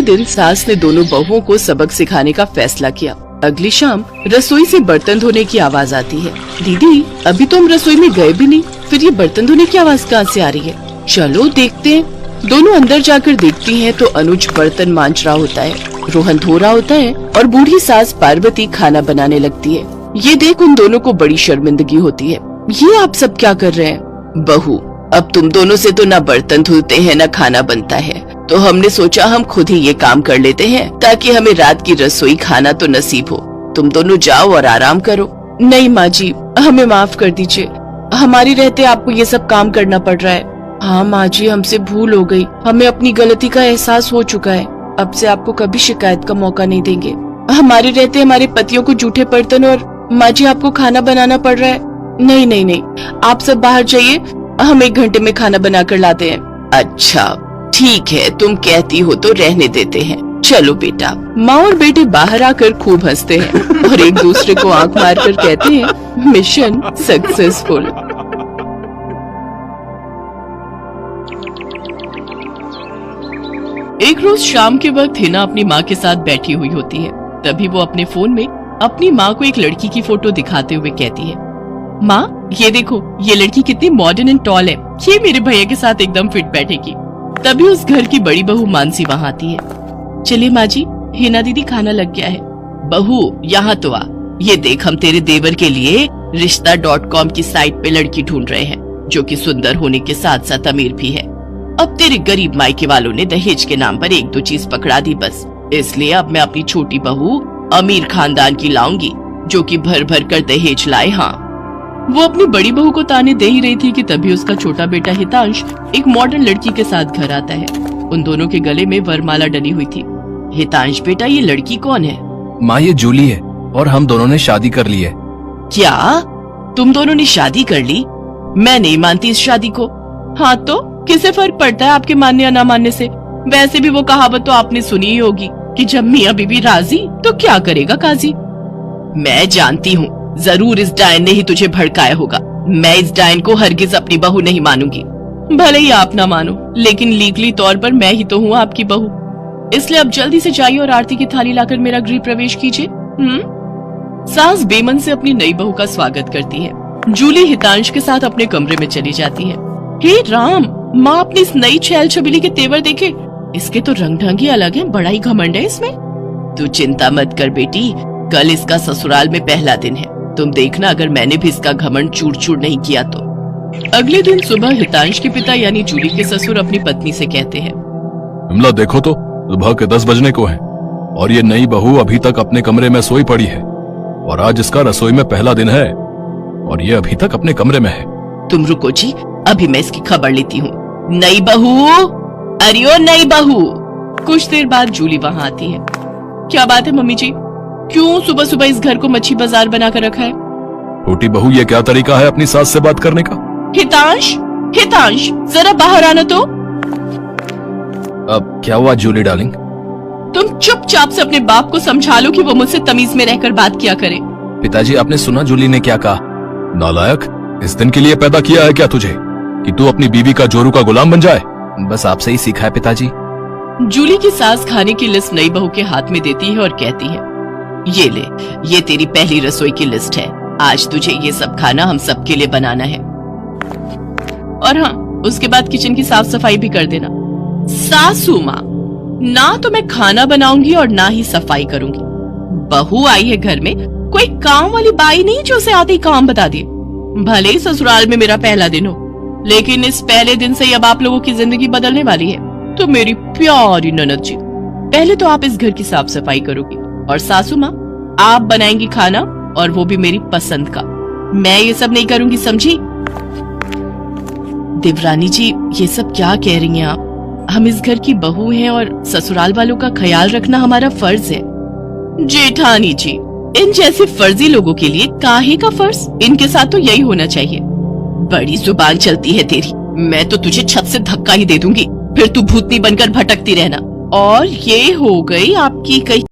दिन सास ने दोनों बहुओं को सबक सिखाने का फैसला किया। अगली शाम रसोई से बर्तन धोने की आवाज आती है। दीदी, अभी तो हम रसोई में गए भी नहीं, फिर ये बर्तन धोने की आवाज कहाँ से आ रही है? चलो देखते हैं। दोनों अंदर जाकर देखती हैं तो अनुज बर्तन मांज रहा होता है, रोहन धो रहा होता है और बूढ़ी सास पार्वती खाना बनाने लगती है। ये देख उन दोनों को बड़ी शर्मिंदगी होती है। ये आप सब क्या कर रहे हैं? बहू, अब तुम दोनों से तो ना बर्तन धुलते हैं ना खाना बनता है, तो हमने सोचा हम खुद ही ये काम कर लेते हैं ताकि हमें रात की रसोई खाना तो नसीब हो। तुम दोनों जाओ और आराम करो। नहीं माँ जी, हमें माफ कर दीजिए, हमारी रहते आपको ये सब काम करना पड़ रहा है। हाँ माँ जी, हमसे भूल हो गई, हमें अपनी गलती का एहसास हो चुका है। अब से आपको कभी शिकायत का मौका नहीं देंगे। हमारे रहते हमारे पतियों को जूठे बर्तन और माँ जी आपको खाना बनाना पड़ रहा है। नहीं नहीं नहीं, आप सब बाहर जाइए, हम 1 घंटे में खाना बनाकर लाते हैं। अच्छा ठीक है, तुम कहती हो तो रहने देते हैं। चलो बेटा। माँ और बेटे बाहर आकर खूब हंसते हैं और एक दूसरे को आंख मारकर कहते हैं, मिशन सक्सेसफुल। एक रोज शाम के वक्त हिना अपनी माँ के साथ बैठी हुई होती है। तभी वो अपने फोन में अपनी माँ को एक लड़की की फोटो दिखाते हुए कहती है, माँ ये देखो, ये लड़की कितनी मॉडर्न एंड टॉल है, ये मेरे भैया के साथ एकदम फिट बैठेगी। तभी उस घर की बड़ी बहू मानसी वहाँ आती है। चलिए माँ जी, हिना दीदी खाना लग गया है। बहू यहाँ तो आ, ये देख हम तेरे देवर के लिए रिश्ता.com की साइट पे लड़की ढूंढ रहे हैं, जो कि सुंदर होने के साथ साथ अमीर भी है। अब तेरे गरीब मायके वालों ने दहेज के नाम पर 1-2 चीज पकड़ा दी बस, इसलिए अब मैं अपनी छोटी बहू अमीर खानदान की लाऊंगी, जो कि भर भर कर दहेज लाए। हाँ, वो अपनी बड़ी बहू को ताने दे ही रही थी कि तभी उसका छोटा बेटा हितांश एक मॉडर्न लड़की के साथ घर आता है। उन दोनों के गले में वरमाला डली हुई थी। हितांश बेटा, ये लड़की कौन है? माँ ये जूली है और हम दोनों ने शादी कर ली है। क्या तुम दोनों ने शादी कर ली? मैं नहीं मानती इस शादी को। हाँ तो किसे फर्क पड़ता है आपके मानने या ना मानने से? वैसे भी वो कहावत तो आपने सुनी ही होगी कि जब मियाँ बीवी राजी तो क्या करेगा काजी। मैं जानती हूँ, जरूर इस डायन ने ही तुझे भड़काया होगा। मैं इस डायन को हरगिज अपनी बहू नहीं मानूंगी। भले ही आप ना मानो, लेकिन लीगली तौर पर मैं ही तो हूँ आपकी बहू। इसलिए अब जल्दी से जाइए और आरती की थाली लाकर मेरा गृह प्रवेश कीजिए। सास बेमन से अपनी नई बहू का स्वागत करती है। जूली हितांश के साथ अपने कमरे में चली जाती है। हे राम, माँ अपनी इस नई छैल छबीली के तेवर देखे, इसके तो रंग ढंग ही अलग है, बड़ा ही घमंड है इसमें। तू चिंता मत कर बेटी, कल इसका ससुराल में पहला दिन है, तुम देखना अगर मैंने भी इसका घमंड चूर चूर नहीं किया तो। अगले दिन सुबह हितांश के पिता यानी जूली के ससुर अपनी पत्नी से कहते हैं, विमला देखो तो सुबह के 10 बजने को हैं और ये नई बहू अभी तक अपने कमरे में सोई पड़ी है, और आज इसका रसोई में पहला दिन है और ये अभी तक अपने कमरे में है। तुम रुको जी, अभी मैं इसकी खबर लेती हूँ। नई बहू, अरे ओ नई बहू। कुछ देर बाद जूली वहाँ आती है। क्या बात है मम्मी जी, क्यों सुबह सुबह इस घर को मच्छी बाजार बना कर रखा है? छोटी बहू, ये क्या तरीका है अपनी सास से बात करने का? हितांश, हितांश जरा बाहर आना तो। अब क्या हुआ जूली डार्लिंग? तुम चुपचाप से अपने बाप को समझा लो कि वो मुझसे तमीज में रहकर बात किया करे। पिताजी, आपने सुना जूली ने क्या कहा? नालायक, इस दिन के लिए पैदा किया है क्या तुझे कि तू अपनी बीवी का जोरू का गुलाम बन जाए? बस आपसे ही सीखा है पिताजी। जूली की सास खाने की लिस्ट नई बहू के हाथ में देती है और कहती है, ये ले, ये तेरी पहली रसोई की लिस्ट है। आज तुझे ये सब खाना हम सबके लिए बनाना है, और हाँ, उसके बाद किचन की साफ सफाई भी कर देना। सासू माँ, ना तो मैं खाना बनाऊंगी और ना ही सफाई करूंगी। बहू आई है घर में, कोई काम वाली बाई नहीं जो उसे आते ही काम बता दिए। भले ही ससुराल में मेरा पहला दिन हो, लेकिन इस पहले दिन से अब आप लोगों की जिंदगी बदलने वाली है। तो मेरी प्यारी ननद जी, पहले तो आप इस घर की साफ सफाई करोगी, और सासू माँ आप बनाएंगी खाना, और वो भी मेरी पसंद का। मैं ये सब नहीं करूंगी, समझी? देवरानी जी, ये सब क्या कह रही हैं आप? हम इस घर की बहू हैं और ससुराल वालों का ख्याल रखना हमारा फर्ज है। जेठानी जी, इन जैसे फर्जी लोगों के लिए काहे का फर्ज? इनके साथ तो यही होना चाहिए। बड़ी जुबान चलती है तेरी, मैं तो तुझे छत से धक्का ही दे दूंगी, फिर तू भूतनी बनकर भटकती रहना। और ये हो गई आपकी कई